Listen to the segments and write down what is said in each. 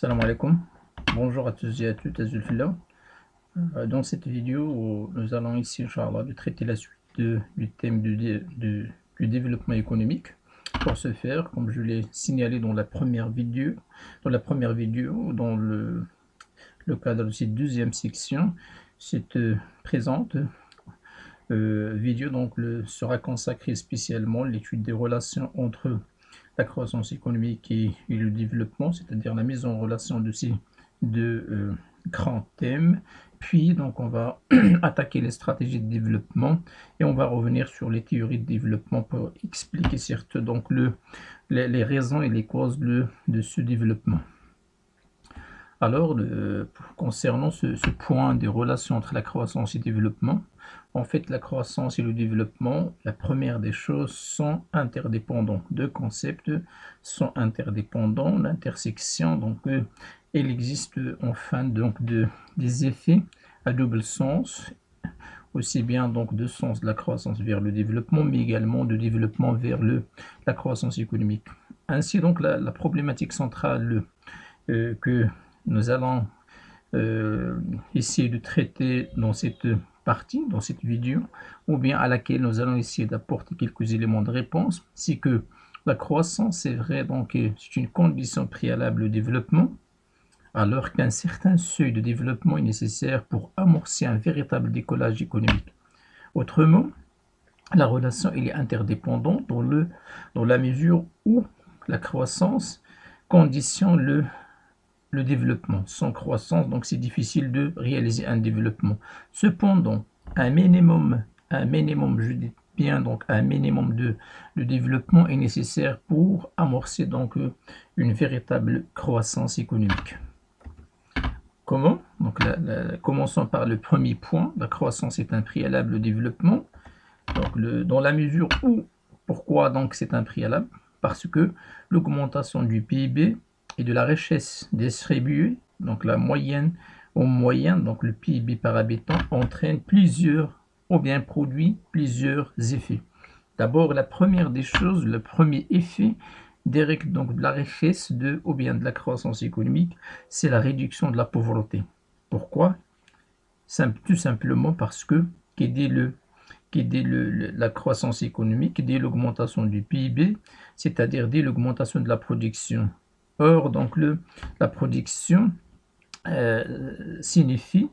Salam alaikum. Bonjour à tous et à toutes, Azulfillah. Dans cette vidéo, nous allons ici, Inch'Allah, de traiter la suite du thème du développement économique. Pour ce faire, comme je l'ai signalé dans la première vidéo, dans le cadre de cette deuxième section, cette présente vidéo sera consacrée spécialement à l'étude des relations entre la croissance économique et le développement, c'est-à-dire la mise en relation de ces deux grands thèmes. Puis, donc, on va attaquer les stratégies de développement et on va revenir sur les théories de développement pour expliquer certes donc les raisons et les causes de ce développement. Alors, concernant ce point des relations entre la croissance et le développement, en fait, la croissance et le développement, la première des choses, sont interdépendants. Deux concepts sont interdépendants. L'intersection, il existe enfin des effets à double sens, aussi bien donc de sens de la croissance vers le développement, mais également de développement vers la croissance économique. Ainsi, donc, la problématique centrale que nous allons essayer de traiter dans cette partie, dans cette vidéo, ou bien à laquelle nous allons essayer d'apporter quelques éléments de réponse, c'est que la croissance, c'est vrai, donc c'est une condition préalable au développement, alors qu'un certain seuil de développement est nécessaire pour amorcer un véritable décollage économique. Autrement, la relation elle est interdépendante dans la mesure où la croissance conditionne le développement. Sans croissance, donc c'est difficile de réaliser un développement. Cependant, un minimum, je dis bien, donc un minimum de développement est nécessaire pour amorcer donc une véritable croissance économique. Comment? Donc commençons par le premier point. La croissance est un préalable au développement. Donc dans la mesure où, pourquoi donc c'est un préalable? Parce que l'augmentation du PIB et de la richesse distribuée, donc la moyenne au moyen, donc le PIB par habitant, entraîne produit plusieurs effets. D'abord, la première des choses, le premier effet direct donc de la richesse ou bien de la croissance économique, c'est la réduction de la pauvreté. Pourquoi? Tout simplement parce que dès la croissance économique, dès l'augmentation du PIB, c'est-à-dire dès l'augmentation de la production. Or, donc, la production signifie,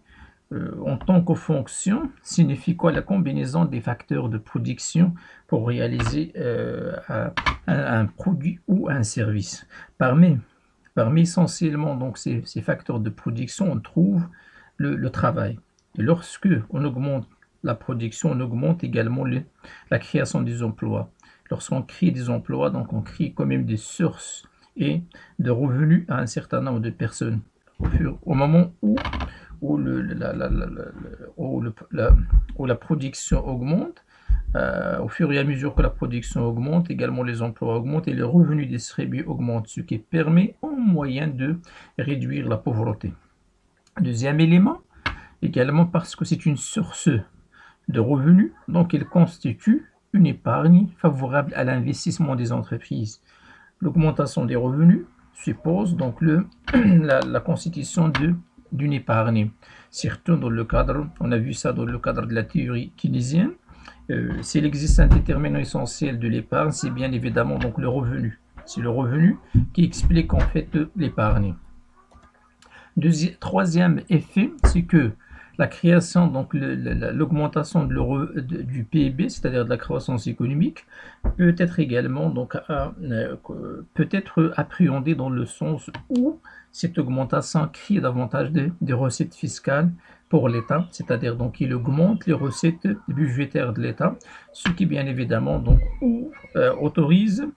en tant que fonction, signifie quoi? La combinaison des facteurs de production pour réaliser un produit ou un service. Parmi essentiellement donc, ces facteurs de production, on trouve le travail. Et lorsque on augmente la production, on augmente également la création des emplois. Lorsqu'on crée des emplois, donc on crée quand même des sources et de revenus à un certain nombre de personnes. Au moment où la production augmente, au fur et à mesure que la production augmente, également les emplois augmentent et les revenus distribués augmentent, ce qui permet en moyenne de réduire la pauvreté. Deuxième élément, également parce que c'est une source de revenus, donc il constitue une épargne favorable à l'investissement des entreprises. L'augmentation des revenus suppose donc la constitution d'une épargne. Surtout dans le cadre, on a vu ça dans le cadre de la théorie keynésienne, s'il existe un déterminant essentiel de l'épargne, c'est bien évidemment donc le revenu. C'est le revenu qui explique en fait l'épargne. Troisième effet, c'est que la création, donc l'augmentation du PIB, c'est-à-dire de la croissance économique, peut être également donc peut être appréhendée dans le sens où cette augmentation crée davantage de recettes fiscales pour l'État, c'est-à-dire donc il augmente les recettes budgétaires de l'État, ce qui bien évidemment donc autorise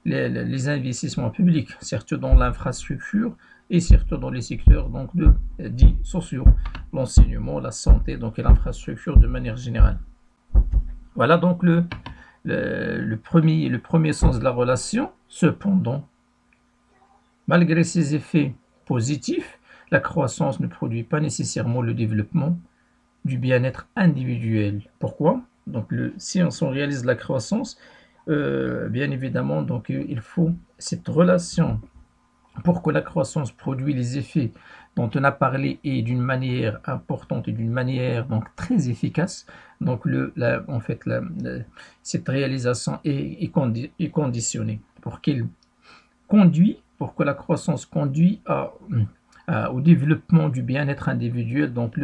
les investissements publics, certes dans l'infrastructure et surtout dans les secteurs donc dits sociaux, l'enseignement, la santé donc et l'infrastructure de manière générale. Voilà donc le premier sens de la relation. Cependant, malgré ces effets positifs, la croissance ne produit pas nécessairement le développement du bien-être individuel. Pourquoi? Donc si on réalise la croissance, bien évidemment, donc il faut cette relation pour que la croissance produise les effets dont on a parlé et d'une manière importante et d'une manière donc très efficace, donc en fait, cette réalisation est conditionnée pour qu'elle pour que la croissance conduit au développement du bien-être individuel. Donc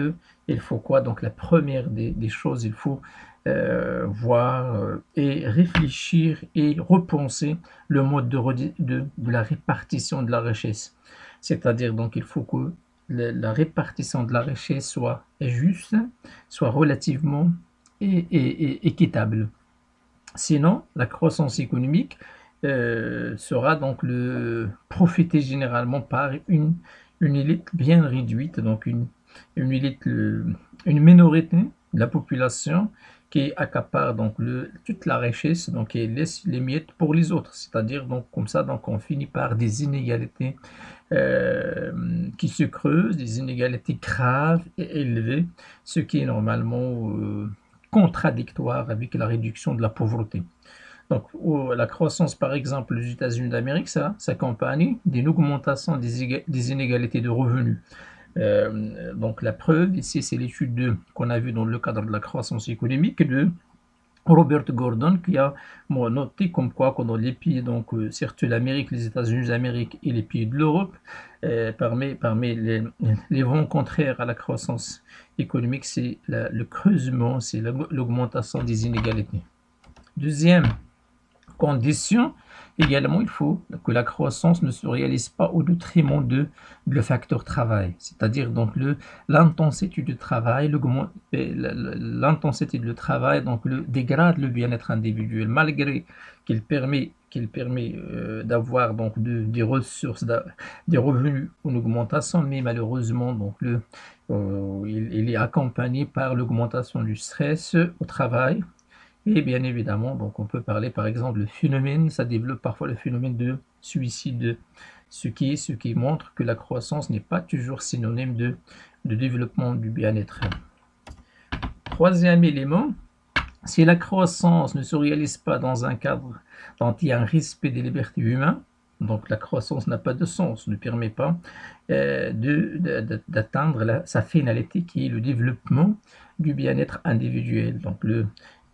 il faut quoi? Donc la première des choses, il faut voir et réfléchir et repenser le mode de la répartition de la richesse. C'est-à-dire donc il faut que la répartition de la richesse soit juste, soit relativement et équitable. Sinon, la croissance économique sera donc profitée généralement par une élite bien réduite, donc une élite, une minorité de la population qui accapare donc toute la richesse, donc et laisse les miettes pour les autres. C'est-à-dire donc comme ça, donc on finit par des inégalités qui se creusent, des inégalités graves et élevées, ce qui est normalement contradictoire avec la réduction de la pauvreté. Donc, la croissance, par exemple, aux États-Unis d'Amérique, ça s'accompagne d'une augmentation des inégalités de revenus. Donc, la preuve ici, c'est l'étude qu'on a vue dans le cadre de la croissance économique de Robert Gordon, qui a noté comme quoi dans les pays, donc surtout l'Amérique, les États-Unis d'Amérique et les pays de l'Europe, parmi les vents contraires à la croissance économique, c'est le creusement, c'est l'augmentation des inégalités. Deuxième condition, également, il faut que la croissance ne se réalise pas au détriment de le facteur travail, c'est-à-dire donc l'intensité du travail, l'intensité du travail donc dégrade le bien-être individuel, malgré qu'il permet d'avoir donc des ressources, des revenus en augmentation, mais malheureusement donc il est accompagné par l'augmentation du stress au travail. Et bien évidemment, donc on peut parler par exemple le phénomène, ça développe parfois le phénomène de suicide, ce qui montre que la croissance n'est pas toujours synonyme de développement du bien-être. Troisième élément, si la croissance ne se réalise pas dans un cadre dont il y a un respect des libertés humaines, donc la croissance n'a pas de sens, ne permet pas d'atteindre sa finalité qui est le développement du bien-être individuel. Donc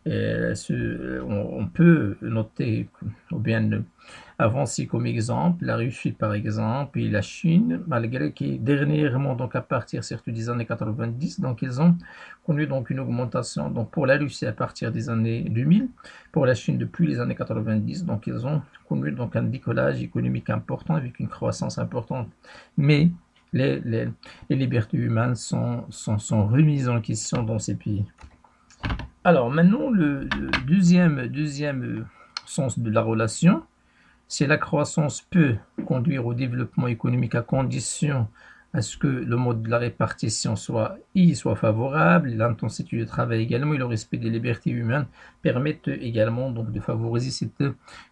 on peut noter ou bien avancer comme exemple la Russie par exemple et la Chine, malgré que dernièrement, donc à partir surtout des années 90, donc ils ont connu donc une augmentation, donc pour la Russie à partir des années 2000, pour la Chine depuis les années 90, donc ils ont connu donc un décollage économique important avec une croissance importante, mais les libertés humaines sont remises en question dans ces pays. Alors maintenant, le deuxième sens de la relation, c'est la croissance peut conduire au développement économique à condition à ce que le mode de la répartition soit favorable, l'intensité du travail également et le respect des libertés humaines permettent également donc de favoriser cette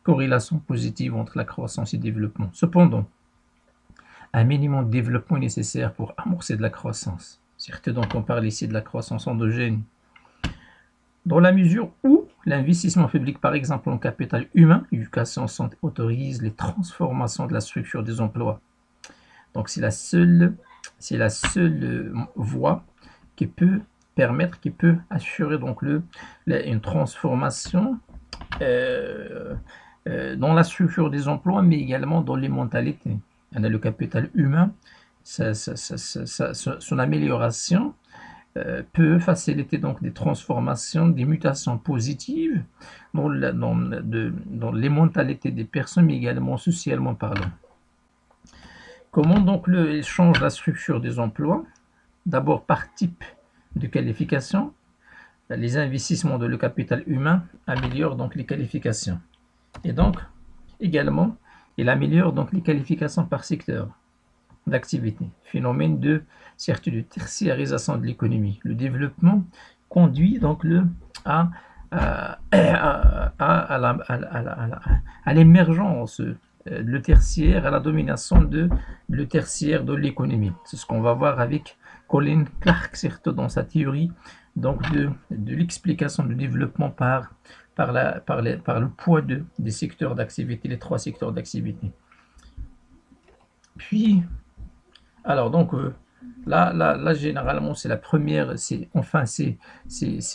corrélation positive entre la croissance et le développement. Cependant, un minimum de développement est nécessaire pour amorcer de la croissance. Certes, donc on parle ici de la croissance endogène. Dans la mesure où l'investissement public, par exemple en capital humain, éducation, santé, autorise les transformations de la structure des emplois. Donc c'est la seule voie qui peut permettre, qui peut assurer donc une transformation dans la structure des emplois, mais également dans les mentalités. On a le capital humain, son amélioration peut faciliter donc des transformations, des mutations positives dans les mentalités des personnes, mais également socialement parlant. Comment donc il change la structure des emplois? D'abord par type de qualification. Les investissements de le capital humain améliorent donc les qualifications. Et donc, également, il améliore donc les qualifications par secteur d'activité, phénomène de tertiarisation de l'économie. Le développement conduit donc à l'émergence le tertiaire, à la domination le tertiaire de l'économie. C'est ce qu'on va voir avec Colin Clark, certes, dans sa théorie donc de l'explication du développement par le poids des secteurs d'activité, les trois secteurs d'activité. Puis, alors donc là généralement c'est la première, c'est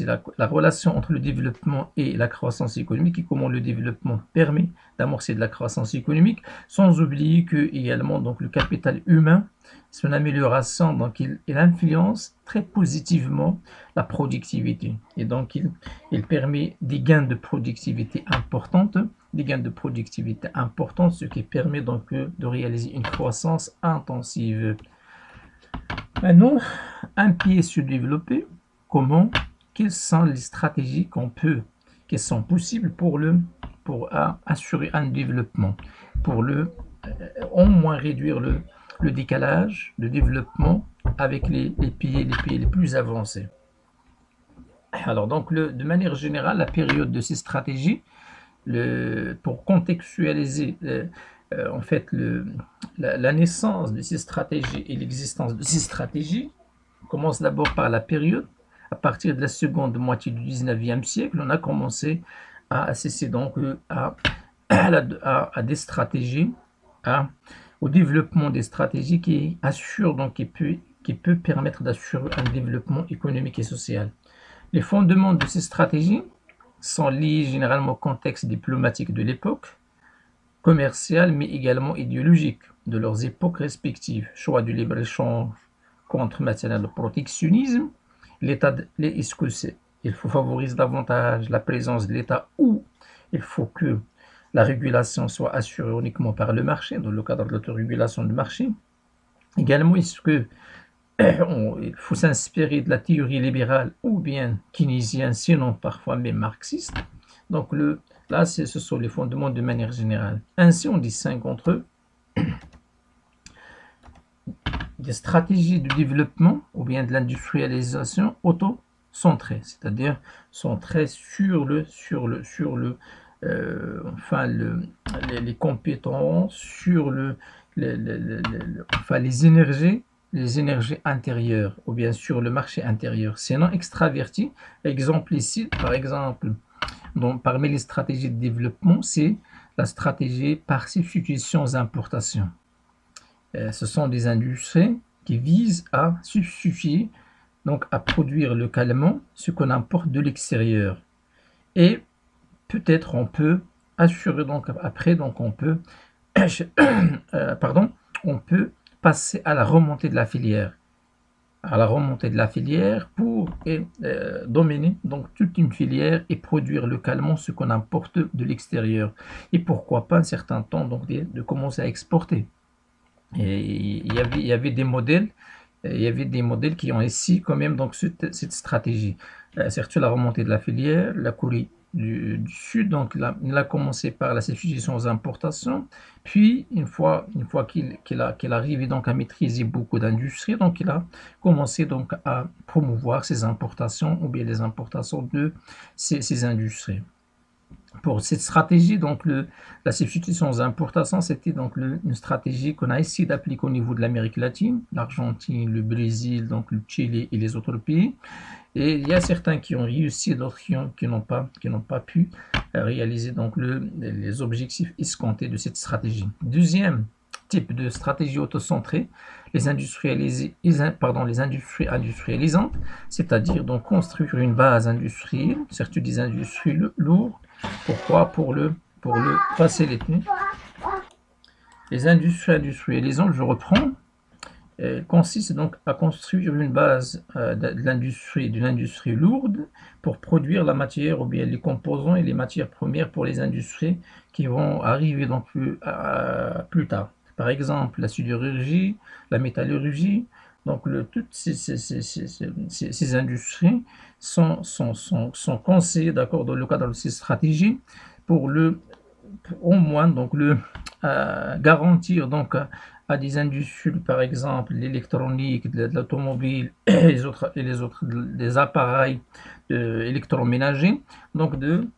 la relation entre le développement et la croissance économique et comment le développement permet d'amorcer de la croissance économique, sans oublier que également donc le capital humain, son amélioration, donc il influence très positivement la productivité et donc il permet des gains de productivité importantes, ce qui permet donc de réaliser une croissance intensive. Maintenant, un pied développé, comment, quelles sont les stratégies qui sont possibles pour assurer un développement, pour au moins réduire le décalage de développement avec les pays les plus avancés. Alors donc, de manière générale, la période de ces stratégies, pour contextualiser en fait la naissance de ces stratégies et l'existence de ces stratégies, commence d'abord par la période. À partir de la seconde moitié du 19e siècle, on a commencé à assister donc à des stratégies, au développement des stratégies qui assurent donc qui peut permettre d'assurer un développement économique et social. Les fondements de ces stratégies sont liés généralement au contexte diplomatique de l'époque, commercial mais également idéologique de leurs époques respectives. Choix du libre-échange contre maintenant le protectionnisme. Est-ce que il faut favoriser davantage la présence de l'État ou il faut que la régulation soit assurée uniquement par le marché, dans le cadre de l'autorégulation du marché. Également, est-ce que il faut s'inspirer de la théorie libérale ou bien keynésienne, sinon parfois même marxiste. Donc là, ce sont les fondements de manière générale. Ainsi, on distingue entre eux des stratégies de développement ou bien de l'industrialisation auto-centrée, c'est-à-dire centrée sur les compétences, sur les énergies intérieures ou bien sur le marché intérieur, sinon extraverti. Exemple ici, par exemple, parmi les stratégies de développement, c'est la stratégie par substitution-importation. Ce sont des industries qui visent à substituer, donc à produire localement ce qu'on importe de l'extérieur. Et peut-être on peut assurer donc après, donc on peut on peut passer à la remontée de la filière, pour dominer donc toute une filière et produire localement ce qu'on importe de l'extérieur. Et pourquoi pas un certain temps donc de commencer à exporter. Et il y avait des modèles. Il y avait des modèles qui ont ici quand même donc cette stratégie. Surtout la remontée de la filière, la Corée du Sud, donc il a commencé par la substitution aux importations, puis une fois qu'il arrive donc à maîtriser beaucoup d'industries, donc il a commencé donc à promouvoir ces importations ou bien les importations de ces industries. Pour cette stratégie, donc la substitution aux importations, c'était donc une stratégie qu'on a essayé d'appliquer au niveau de l'Amérique latine, l'Argentine, le Brésil, donc le Chili et les autres pays. Et il y a certains qui ont réussi, d'autres qui n'ont pas pu réaliser donc les objectifs escomptés de cette stratégie. Deuxième type de stratégie autocentrée, les industries industrialisantes, c'est-à-dire donc construire une base industrielle, surtout des industries lourdes. Pourquoi? Pour le faciliter. Les industries industrialisantes, je reprends, consiste donc à construire une base d'une industrie lourde pour produire la matière ou bien les composants et les matières premières pour les industries qui vont arriver donc plus tard. Par exemple, la sidérurgie, la métallurgie. Donc, toutes ces industries sont conseillées, d'accord, dans le cadre de ces stratégies pour au moins donc garantir donc à des industries, par exemple l'électronique, de l'automobile et les autres des appareils électroménagers, donc de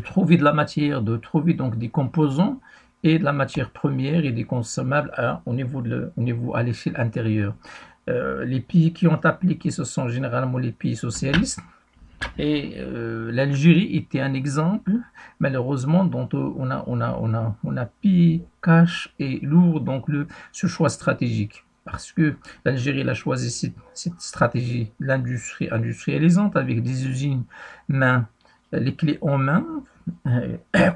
trouver de la matière, de trouver donc des composants et de la matière première et des consommables au niveau à l'échelle intérieure. Les pays qui ont appliqué, ce sont généralement les pays socialistes. Et l'Algérie était un exemple, malheureusement, dont on a payé cash et lourd donc ce choix stratégique. Parce que l'Algérie elle a choisi cette stratégie, l'industrie industrialisante avec des usines main, les clés en main,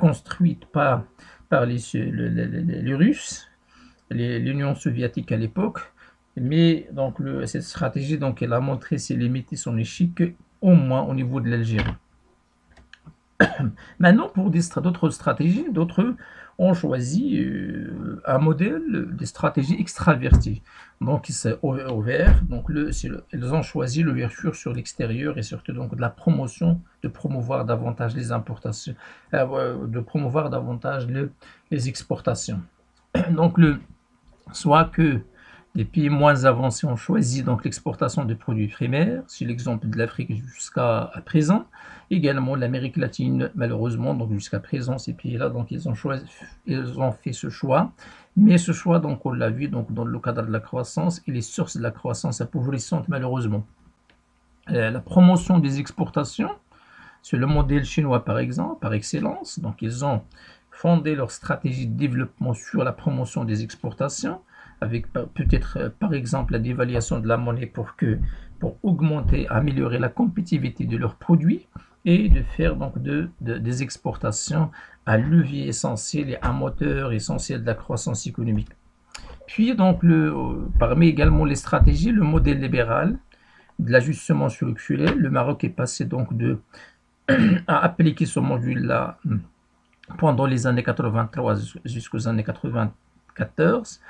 construites par les Russes, l'Union soviétique à l'époque. Mais donc cette stratégie, donc, elle a montré ses limites et son échec, au moins au niveau de l'Algérie. Maintenant, pour d'autres stratégies, d'autres ont choisi un modèle des stratégies extraverties. Donc, c'est ouvert. Donc, ils ont choisi l'ouverture sur l'extérieur et surtout donc de la promotion, de promouvoir davantage les importations, de promouvoir davantage les exportations. Donc, soit que les pays moins avancés ont choisi donc l'exportation de produits primaires, c'est l'exemple de l'Afrique jusqu'à présent. Également l'Amérique latine, malheureusement, donc jusqu'à présent, ces pays-là, donc ils ont fait ce choix. Mais ce choix, donc on l'a vu donc dans le cadre de la croissance et les sources de la croissance appauvissantes, malheureusement. La promotion des exportations, c'est le modèle chinois par exemple, par excellence. Donc ils ont fondé leur stratégie de développement sur la promotion des exportations, avec peut-être par exemple la dévaluation de la monnaie pour augmenter, améliorer la compétitivité de leurs produits et de faire donc des exportations un levier essentiel et un moteur essentiel de la croissance économique. Puis donc parmi également les stratégies, le modèle libéral de l'ajustement structurel, le Maroc est passé donc à appliquer ce module-là pendant les années 83 jusqu'aux années 94.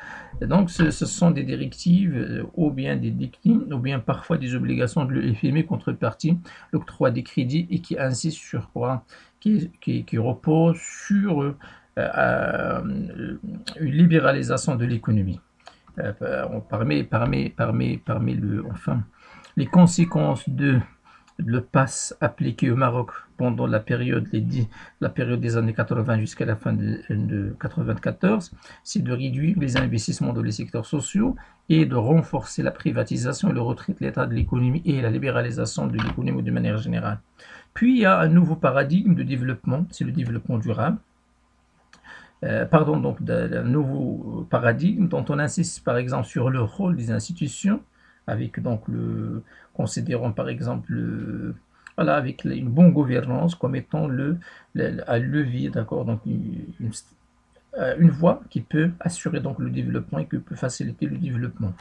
Et donc, ce sont des directives ou bien des dictines ou bien parfois des obligations de l'FMI contrepartie, l'octroi des crédits et qui insiste sur quoi? Qui repose sur une libéralisation de l'économie. Enfin, les conséquences de le pass appliqué au Maroc pendant la période des années 80 jusqu'à la fin de 94, c'est de réduire les investissements dans les secteurs sociaux et de renforcer la privatisation et le retrait de l'état de l'économie et la libéralisation de l'économie de manière générale. Puis il y a un nouveau paradigme de développement, c'est le développement durable. Donc d'un nouveau paradigme dont on insiste par exemple sur le rôle des institutions, avec donc considérant par exemple voilà, avec une bonne gouvernance comme étant un levier, d'accord, donc une voie qui peut assurer donc le développement et qui peut faciliter le développement.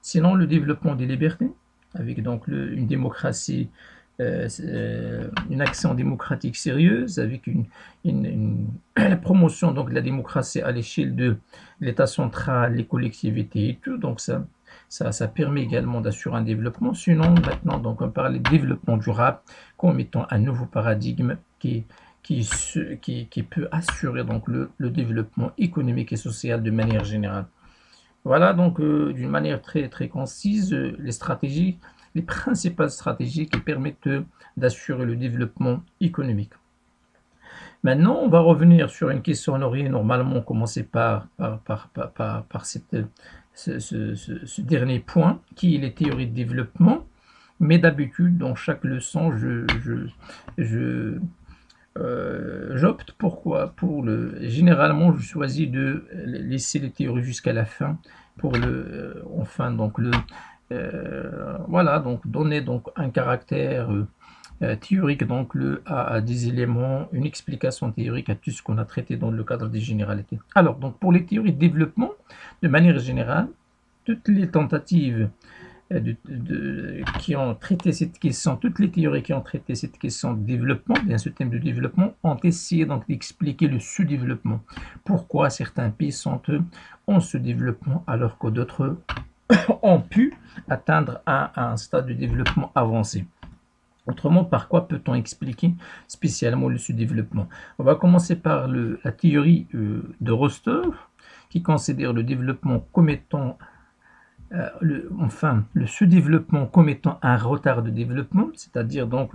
Sinon, le développement des libertés, avec donc une démocratie, une action démocratique sérieuse, avec la promotion donc, de la démocratie à l'échelle de l'État central, les collectivités et tout. Donc ça permet également d'assurer un développement. Sinon, maintenant, donc, on parle de développement durable comme étant un nouveau paradigme qui peut assurer donc, le développement économique et social de manière générale. Voilà donc d'une manière très, très concise les stratégies, les principales stratégies qui permettent d'assurer le développement économique. Maintenant, on va revenir sur une question. On aurait normalement commencé par ce dernier point, qui est les théories de développement. Mais d'habitude, dans chaque leçon, j'opte généralement, je choisis de laisser les théories jusqu'à la fin pour voilà, donc donner donc un caractère théorique donc à des éléments, une explication théorique à tout ce qu'on a traité dans le cadre des généralités. Alors, donc pour les théories de développement, de manière générale, toutes les tentatives qui ont traité cette question, toutes les théories qui ont traité cette question de développement, bien ce thème de développement, ont essayé donc d'expliquer le sous-développement. Pourquoi certains pays sont en sous-développement alors que d'autres ont pu atteindre un stade de développement avancé. Autrement, par quoi peut-on expliquer spécialement le sous-développement? On va commencer par la théorie de Rostov, qui considère le développement comme étant le sous-développement comme étant un retard de développement, c'est-à-dire donc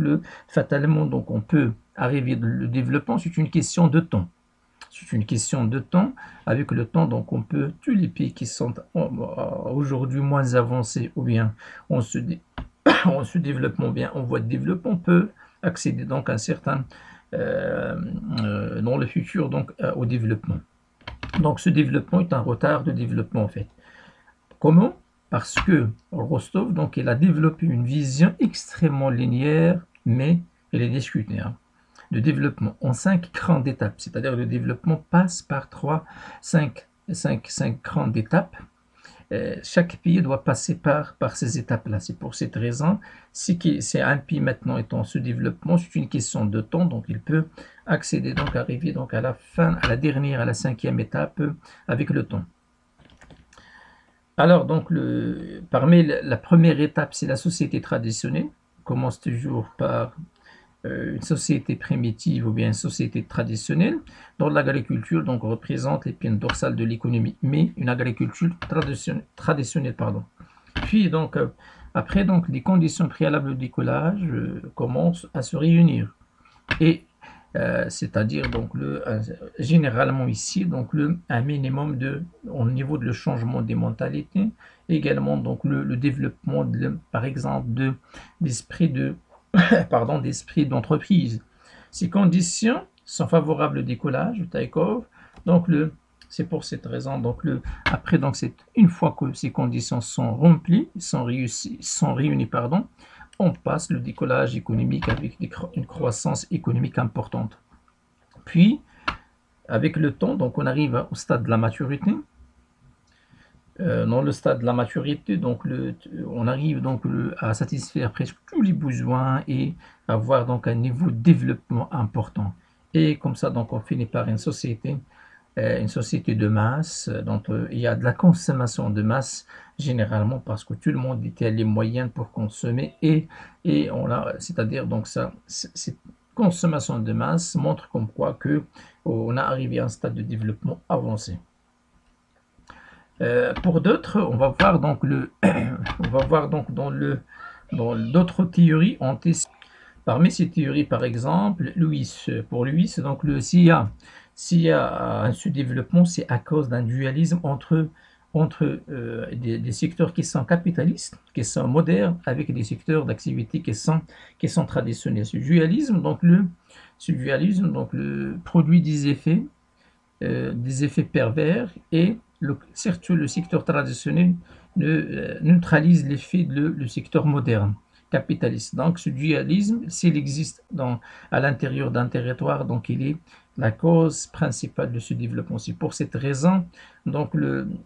fatalement donc on peut arriver le développement, c'est une question de temps. C'est une question de temps. Avec le temps, donc on peut, tous les pays qui sont aujourd'hui moins avancés ou bien on se en sous-développement, bien en voie de développement, peut accéder donc à un certain, dans le futur, donc au développement. Donc ce développement est un retard de développement en fait. Comment? Parce que Rostov, donc, il a développé une vision extrêmement linéaire, mais elle est discutée, hein, de développement en 5 grandes étapes. C'est-à-dire le développement passe par 5 grandes étapes. Chaque pays doit passer par ces étapes-là. C'est pour cette raison, si c'est un pays maintenant est en sous-développement, c'est une question de temps, donc il peut accéder, donc arriver donc à la fin, à la dernière, à la 5e étape avec le temps. Alors, donc, parmi la première étape, c'est la société traditionnelle. On commence toujours par une société primitive ou bien une société traditionnelle. Dans l'agriculture, donc, représente l'épine dorsale de l'économie, mais une agriculture traditionnelle, pardon. Puis, donc, après, donc, les conditions préalables au décollage commencent à se réunir. Et c'est-à-dire donc généralement ici donc un minimum au niveau de le changement des mentalités, également donc le développement par exemple d'esprit d'esprit d'entreprise. Ces conditions sont favorables au décollage, au take-off. Donc c'est pour cette raison donc après donc une fois que ces conditions sont remplies, sont réunies pardon, on passe le décollage économique avec une croissance économique importante. Puis, avec le temps, donc on arrive au stade de la maturité. Dans le stade de la maturité, donc on arrive donc à satisfaire presque tous les besoins et avoir donc un niveau de développement important. Et comme ça, donc on finit par une société de masse. Donc il y a de la consommation de masse généralement parce que tout le monde a les moyens pour consommer et c'est-à-dire donc ça, cette consommation de masse montre comme quoi que on a arrivé à un stade de développement avancé. Pour d'autres, on va voir donc dans d'autres théories ont testé. Parmi ces théories, par exemple, pour lui, c'est donc s'il y a un sous-développement, c'est à cause d'un dualisme entre des secteurs qui sont capitalistes, qui sont modernes, avec des secteurs d'activité qui sont traditionnels. Ce dualisme, donc le produit des effets pervers et surtout le secteur traditionnel neutralise l'effet du secteur moderne capitaliste. Donc ce dualisme, s'il existe à l'intérieur d'un territoire, donc il est la cause principale de ce développement. C'est pour cette raison, donc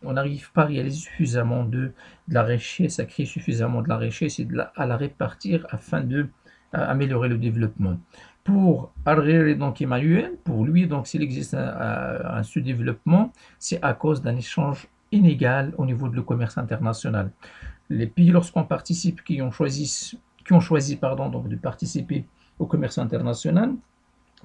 on n'arrive pas à réaliser suffisamment de la richesse, à créer suffisamment de la richesse et à la répartir afin d'améliorer le développement. Pour Hariri, donc Emmanuel, pour lui, donc s'il existe un sous-développement, c'est à cause d'un échange inégal au niveau de le commerce international. Les pays, lorsqu'on participe, qui ont choisi donc de participer au commerce international,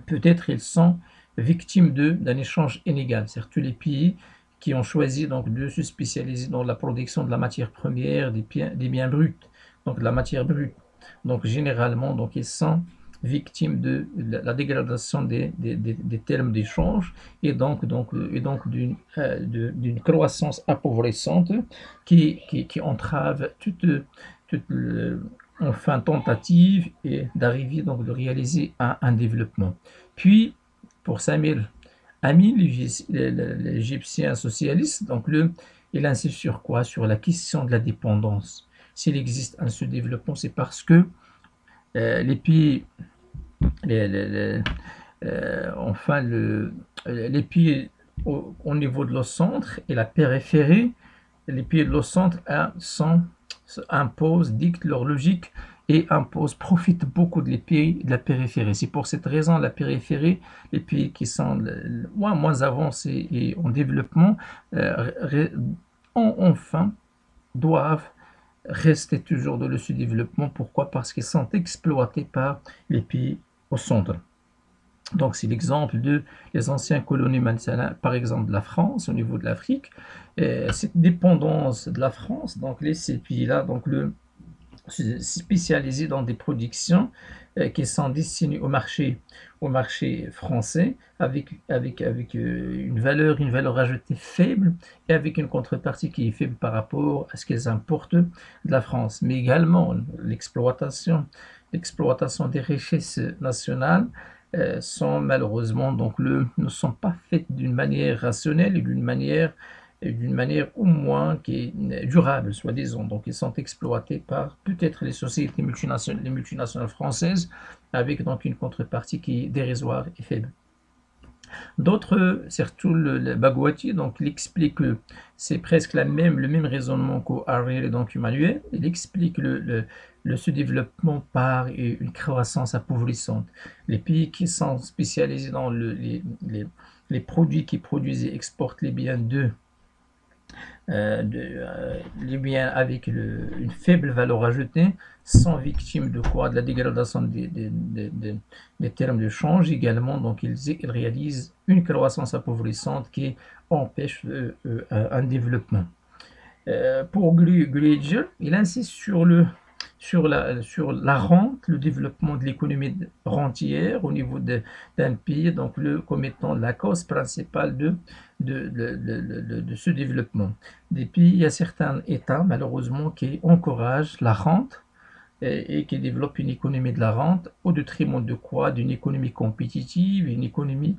peut-être ils sont victimes d'un échange inégal. C'est-à-dire tous les pays qui ont choisi donc de se spécialiser dans la production de la matière première, des biens bruts, donc de la matière brute. Donc généralement, donc ils sont victimes de la dégradation des termes d'échange et donc d'une croissance appauvrissante qui entrave toute tentative d'arriver donc de réaliser un développement. Puis pour Samir Amin, l'Égyptien socialiste, donc il insiste sur quoi? Sur la question de la dépendance. S'il existe un sous-développement, c'est parce que les pays, enfin les pays au niveau de l'au-centre et la périphérie, les pays de l'au-centre imposent, dictent leur logique et profitent beaucoup des pays de la périphérie. C'est pour cette raison la périphérie, les pays qui sont moins avancés et en développement, enfin doivent rester toujours dans le sous-développement. Pourquoi? Parce qu'ils sont exploités par les pays au centre. Donc c'est l'exemple des anciennes colonies, par exemple de la France au niveau de l'Afrique. Cette dépendance de la France, donc ces pays-là, donc spécialisés dans des productions qui sont destinées au marché français avec une valeur ajoutée faible et avec une contrepartie qui est faible par rapport à ce qu'elles importent de la France. Mais également l'exploitation des richesses nationales sont malheureusement ne sont pas faites d'une manière rationnelle et d'une manière au moins qui est durable, soi-disant. Donc, ils sont exploités par peut-être les multinationales françaises, avec donc une contrepartie qui est dérisoire et faible. D'autres, surtout le Bhagwati, donc il explique que c'est presque le même raisonnement qu'Hariri et donc Emmanuel. Il explique le sous-développement par une croissance appauvrissante. Les pays qui sont spécialisés dans les produits qui produisent et exportent les biens les biens avec une faible valeur ajoutée sont victimes de quoi? De la dégradation des termes de change également. Donc, ils réalisent une croissance appauvrissante qui empêche un développement. Pour Gleijer, il insiste sur la rente, le développement de l'économie rentière au niveau d'un pays, donc comme étant la cause principale de ce développement. Des pays, il y a certains États, malheureusement, qui encouragent la rente et qui développent une économie de la rente au détriment de quoi? D'une économie compétitive, une économie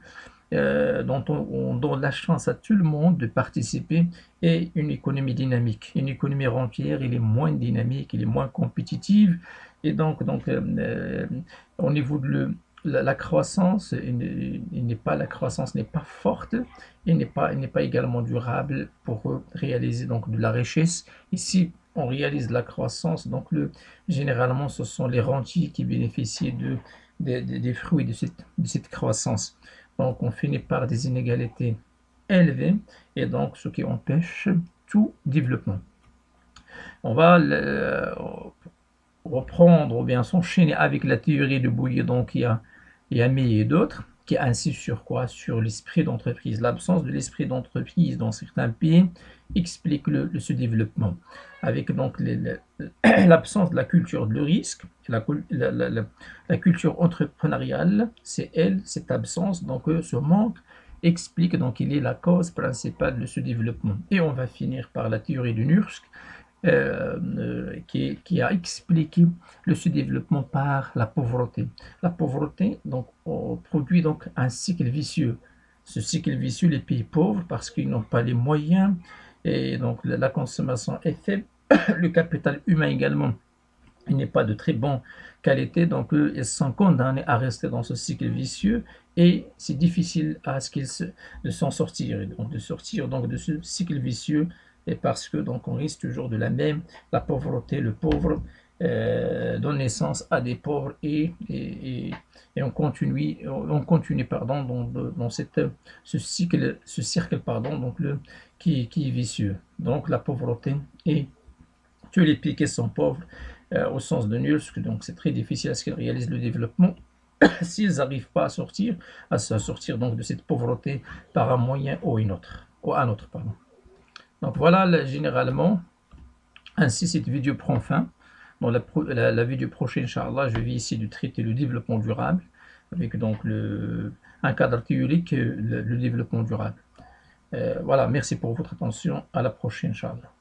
dont on donne la chance à tout le monde de participer et une économie dynamique. Une économie rentière, elle est moins dynamique, elle est moins compétitive et au niveau de la croissance, la croissance n'est pas forte et n'est pas également durable pour réaliser donc de la richesse. Ici, on réalise la croissance, donc généralement, ce sont les rentiers qui bénéficient des fruits de cette croissance. Donc, on finit par des inégalités élevées et donc ce qui empêche tout développement. On va reprendre ou bien s'enchaîner avec la théorie de Bouillet, donc il y a May et d'autres qui insistent sur quoi? Sur l'esprit d'entreprise. L'absence de l'esprit d'entreprise dans certains pays explique le sous-développement. Avec donc l'absence de la culture de risque, la culture entrepreneuriale, cette absence, donc ce manque explique donc il est la cause principale de ce développement. Et on va finir par la théorie de Nursk, qui a expliqué le sous-développement par la pauvreté. La pauvreté donc, produit donc un cycle vicieux. Ce cycle vicieux, les pays pauvres, parce qu'ils n'ont pas les moyens, et donc la consommation est faible, le capital humain également, il n'est pas de très bonne qualité, donc ils sont condamnés à rester dans ce cycle vicieux et c'est difficile de s'en sortir, de sortir donc de ce cycle vicieux et parce que donc on risque toujours de la pauvreté, le pauvre donne naissance à des pauvres et on continue pardon dans ce cercle pardon donc qui est vicieux. Donc la pauvreté et tous les pays qui sont pauvres au sens de nul, donc c'est très difficile à ce qu'ils réalisent le développement s'ils n'arrivent pas à sortir donc de cette pauvreté par un moyen ou un autre pardon. Donc voilà, généralement, ainsi cette vidéo prend fin. Dans la vidéo prochaine, Inch'Allah, je vais essayer de traiter le développement durable avec donc un cadre théorique, le développement durable. Voilà, merci pour votre attention. À la prochaine, Inch'Allah.